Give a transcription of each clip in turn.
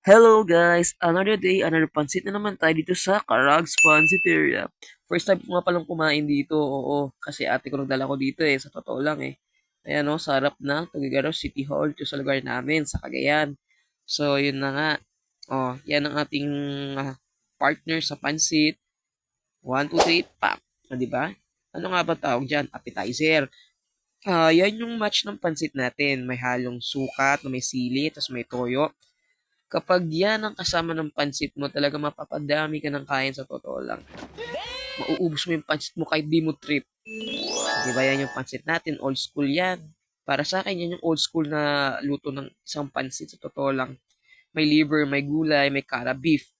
Hello guys! Another day, another pansit na naman tayo dito sa Carag's Pansiteria. First time ko nga palang kumain dito, oo. Kasi ate ko nagdala ko dito sa totoo lang Ayan sa harap ng Tuguegarao City Hall, ito sa lugar namin, sa Cagayan. So, yun na nga. Yan ang ating partner sa pansit. 1, 2, 3, pak! Di ba? Ano nga ba tawag dyan? Appetizer. Yan yung match ng pansit natin. May halong sukat, may sili, tapos may toyo. Kapag yan ang kasama ng pansit mo, talaga mapapadami ka ng kain sa totoo lang. Mauubos mo yung pansit mo kahit di mo trip. Di ba yan yung pansit natin? Old school yan. Para sa akin, yan yung old school na luto ng isang pansit sa totoo lang. May liver, may gulay, may kara beef.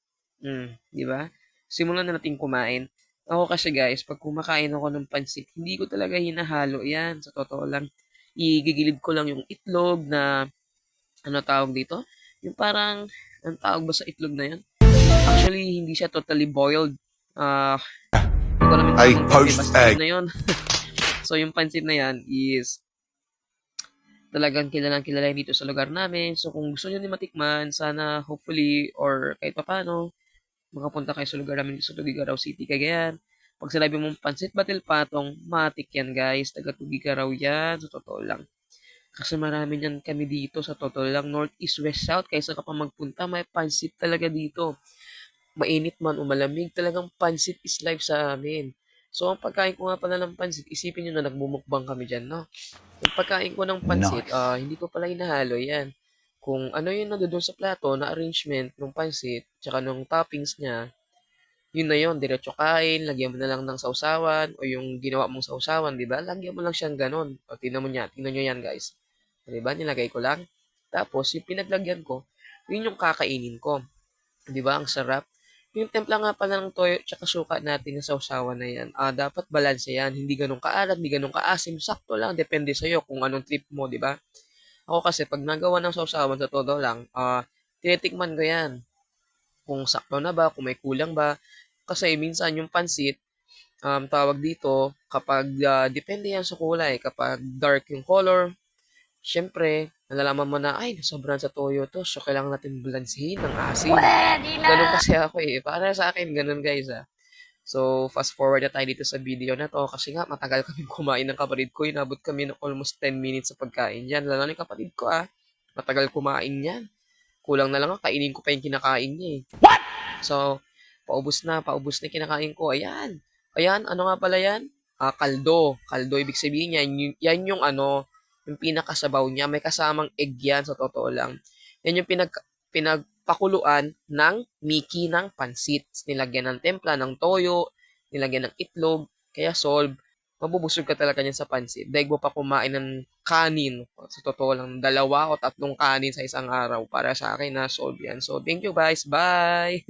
Di ba? Simulan na natin kumain. Ako kasi guys, pag kumakain ako ng pansit, hindi ko talaga hinahalo yan. Sa totoo lang, igigilid ko lang yung itlog na, ano tawag dito? Yung parang, ang tawag ba sa itlog na yan? Actually, hindi siya totally boiled. Hindi ko alam yung Ay, tamang term, poached basta yun egg. na yun. So, yung pansit na yan is talagang kilalang kilala dito sa lugar namin. So, kung gusto nyo din matikman, sana hopefully or kahit papano, makapunta kayo sa lugar namin sa Tuguegarao City, Cagayan. Pag sinabi mong pansit batil patong, matik yan guys. Taga Tuguegarao yan, sa totoo lang. Kasi marami niyan kami dito sa totoo lang. North, East, West, South. Kaysa ka pa magpunta, may pansit talaga dito. Mainit man o malamig, talagang pansit is life sa amin. So, ang pagkain ko nga pala ng pansit, isipin nyo na nagmumukbang kami dyan, no? Yung pagkain ko ng pansit, Nice. hindi ko pala inahalo yan. Kung ano yung nandoon sa plato na arrangement ng pansit, tsaka ng toppings niya, yun na yun, diretso kain, lagyan mo na lang ng sausawan, o yung ginawa mong sausawan, di ba? Lagyan mo lang siyang ganon. O, tingnan nyo yan, guys. Di ba? Nilagay ko lang. Tapos, yung pinaglagyan ko, yun yung kakainin ko. Di ba? Ang sarap. Yung templa nga pala ng toyo tsaka suka natin sa sausawan na yan, dapat balanse yan. Hindi ganun kaalat, hindi ganun kaasim. Sakto lang. Depende sa'yo kung anong trip mo, di ba? Ako kasi, pag nagawa ng sausawan sa todo lang, tinitikman ko yan. Kung sakto na ba, kung may kulang ba. Kasi minsan yung pansit, tawag dito, kapag depende yan sa kulay. Kapag dark yung color, syempre, nalalaman mo na, ay, sobrang sa toyo to. So, kailangan natin balansehin ng asin. Ganun kasi ako Para sa akin, ganun guys So, fast forward na tayo dito sa video na to. Kasi nga, matagal kami kumain ng kapatid ko. Inabot kami ng almost 10 minutes sa pagkain yan. Lalo na yung kapatid ko Matagal kumain yan. Kulang na lang kainin ko pa yung kinakain niya So, paubos na yung kinakain ko. Ayan. Ayan, ano nga pala yan? Kaldo. Kaldo, ibig sabihin yan yung yung pinakasabaw niya. May kasamang egg yan sa totoo lang. Yan yung pinagpakuluan ng miki ng pansit. Nilagyan ng templa, ng toyo, nilagyan ng itlog, kaya solve. Mabubusog ka talaga niyan sa pansit. Daig mo pa kumain ng kanin. Sa totoo lang, 2 o 3 kanin sa isang araw. Para sa akin na solve yan. So, thank you guys. Bye!